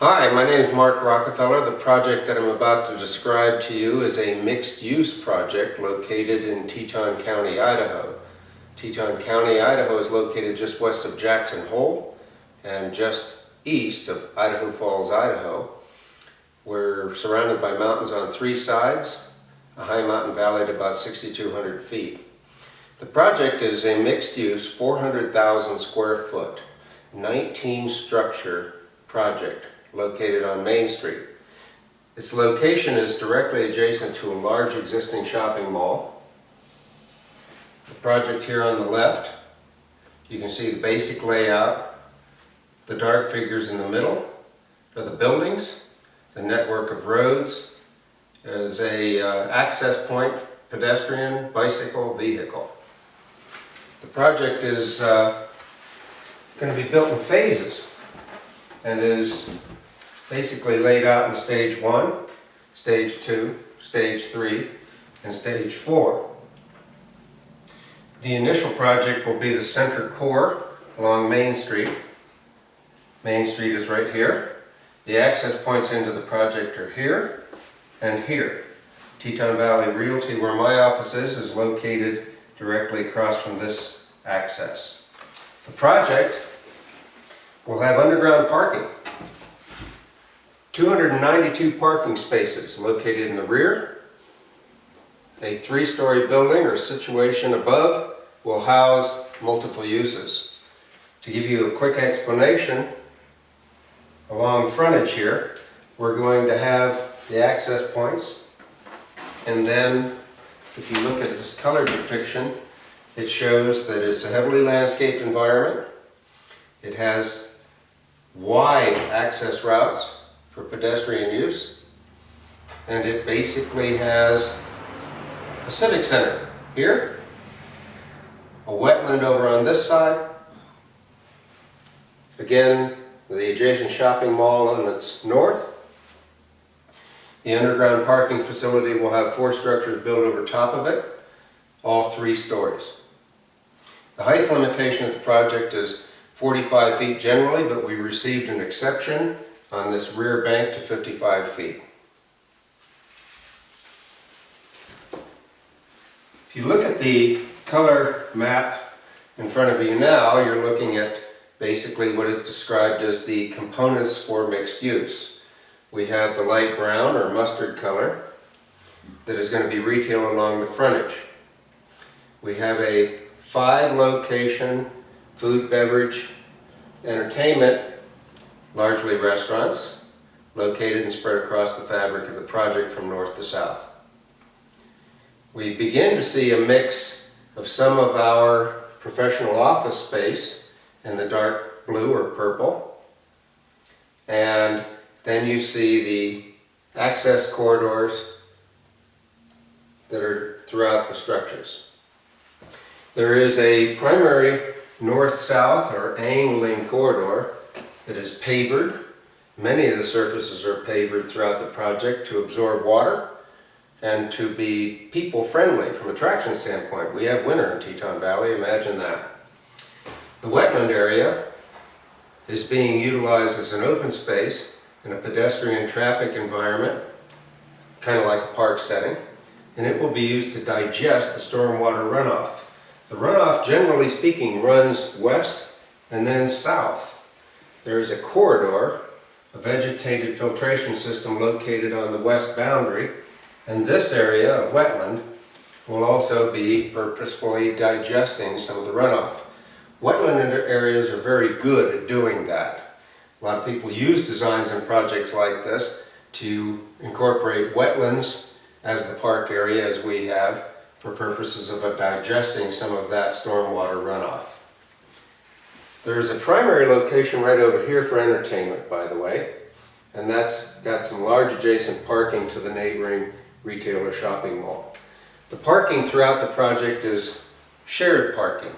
Hi, my name is Mark Rockefeller. The project that I'm about to describe to you is a mixed-use project located in Teton County, Idaho. Teton County, Idaho is located just west of Jackson Hole and just east of Idaho Falls, Idaho. We're surrounded by mountains on three sides, a high mountain valley at about 6,200 feet. The project is a mixed-use, 400,000 square foot, 19-structure project located on Main Street. Its location is directly adjacent to a large existing shopping mall. The project here on the left, you can see the basic layout. The dark figures in the middle are the buildings, the network of roads. There's a access point, pedestrian, bicycle, vehicle. The project is going to be built in phases and is basically laid out in stage 1, stage 2, stage 3, and stage 4. The initial project will be the center core along Main Street. Main Street is right here. The access points into the project are here and here. Teton Valley Realty, where my office is located directly across from this access. The project will have underground parking. 292 parking spaces located in the rear. A 3-story building or situation above will house multiple uses. To give you a quick explanation, along frontage here, we're going to have the access points, and then if you look at this color depiction, it shows that it's a heavily landscaped environment. It has wide access routes for pedestrian use, and it basically has a civic center here, a wetland over on this side, again the adjacent shopping mall on its north. The underground parking facility will have 4 structures built over top of it, all 3 stories. The height limitation of the project is 45 feet generally, but we received an exception on this rear bank to 55 feet. If you look at the color map in front of you now, you're looking at basically what is described as the components for mixed use. We have the light brown or mustard color that is going to be retail along the frontage. We have a 5-location food, beverage, entertainment, largely restaurants, located and spread across the fabric of the project from north to south. We begin to see a mix of some of our professional office space in the dark blue or purple, and then you see the access corridors that are throughout the structures. There is a primary north-south or angling corridor that is pavered. Many of the surfaces are pavered throughout the project to absorb water and to be people-friendly from a attraction standpoint. We have winter in Teton Valley, imagine that. The wetland area is being utilized as an open space in a pedestrian traffic environment, kind of like a park setting, and it will be used to digest the stormwater runoff. The runoff, generally speaking, runs west and then south. There is a corridor, a vegetated filtration system located on the west boundary, and this area of wetland will also be purposefully digesting some of the runoff. Wetland areas are very good at doing that. A lot of people use designs and projects like this to incorporate wetlands as the park area, as we have, for purposes of digesting some of that stormwater runoff. There is a primary location right over here for entertainment, by the way, and that's got some large adjacent parking to the neighboring retailer shopping mall. The parking throughout the project is shared parking.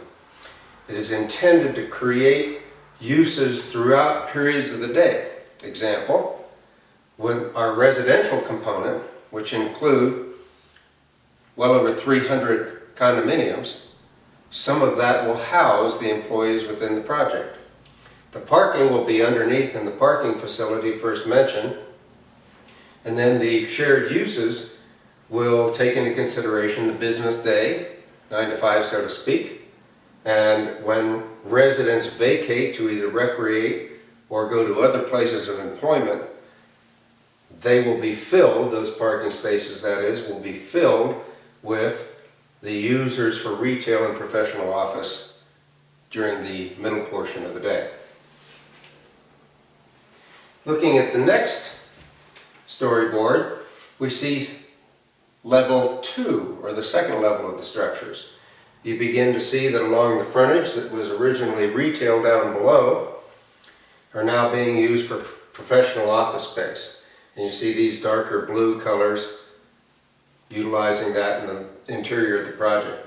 It is intended to create uses throughout periods of the day. Example, with our residential component, which include well over 300 condominiums, some of that will house the employees within the project. The parking will be underneath in the parking facility first mentioned, and then the shared uses will take into consideration the business day, 9 to 5 so to speak, and when residents vacate to either recreate or go to other places of employment, they will be filled, those parking spaces that is, will be filled with the users for retail and professional office during the middle portion of the day. Looking at the next storyboard, we see level 2, or the second level of the structures. You begin to see that along the frontage that was originally retail down below are now being used for professional office space. And you see these darker blue colors utilizing that in the interior of the project.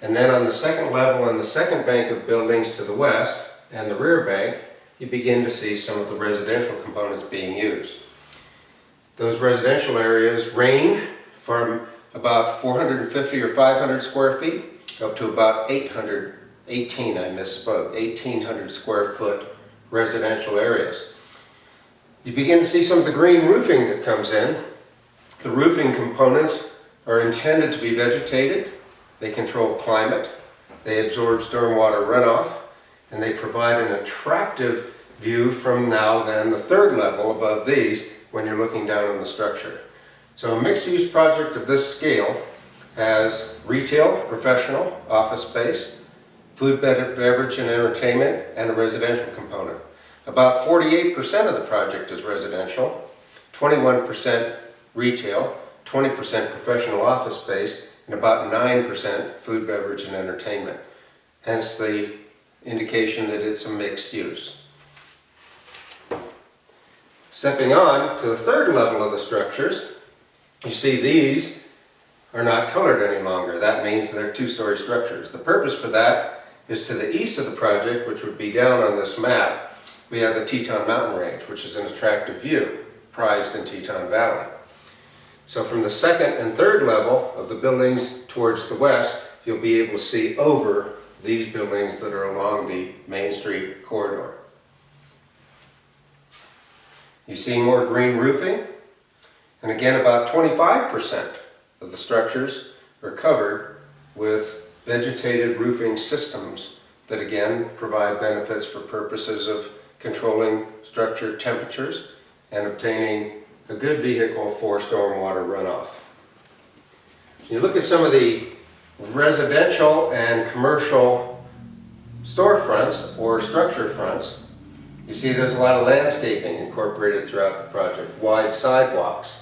And then on the second level and the second bank of buildings to the west and the rear bank, you begin to see some of the residential components being used. Those residential areas range from about 450 or 500 square feet up to about 1,800 square foot residential areas. You begin to see some of the green roofing that comes in. The roofing components are intended to be vegetated. They control climate, they absorb stormwater runoff, and they provide an attractive view from now then the third level above these when you're looking down on the structure. So a mixed-use project of this scale has retail, professional, office space, food, beverage, and entertainment, and a residential component. About 48% of the project is residential, 21% retail, 20% professional office space, and about 9% food, beverage, and entertainment. Hence the indication that it's a mixed use. Stepping on to the third level of the structures, you see these are not colored any longer. That means they're two-story structures. The purpose for that is to the east of the project, which would be down on this map, we have the Teton Mountain Range, which is an attractive view, prized in Teton Valley. So from the second and third level of the buildings towards the west, you'll be able to see over these buildings that are along the Main Street corridor. You see more green roofing, and again about 25% of the structures are covered with vegetated roofing systems that again provide benefits for purposes of controlling structure temperatures and obtaining a good vehicle for stormwater runoff. You look at some of the residential and commercial storefronts or structure fronts, you see there's a lot of landscaping incorporated throughout the project, wide sidewalks,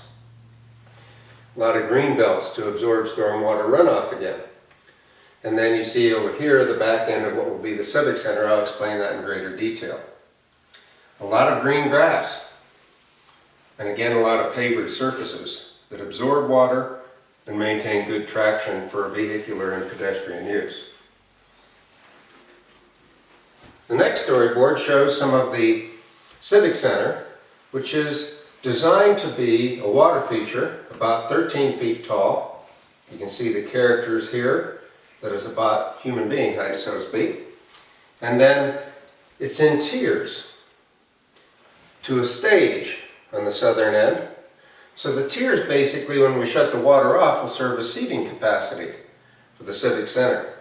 a lot of green belts to absorb stormwater runoff again. And then you see over here the back end of what will be the Civic Center. I'll explain that in greater detail. A lot of green grass, and again a lot of pavered surfaces that absorb water and maintain good traction for vehicular and pedestrian use. The next storyboard shows some of the Civic Center, which is designed to be a water feature about 13 feet tall. You can see the characters here that is about human being height, so to speak. And then it's in tiers to a stage on the southern end. So the tiers basically, when we shut the water off, will serve as seating capacity for the Civic Center.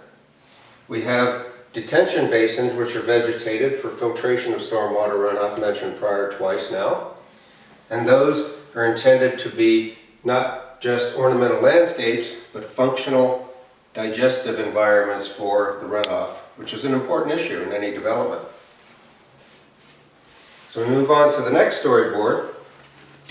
We have detention basins which are vegetated for filtration of stormwater runoff, mentioned prior twice now. And those are intended to be not just ornamental landscapes, but functional digestive environments for the runoff, which is an important issue in any development. So we move on to the next storyboard.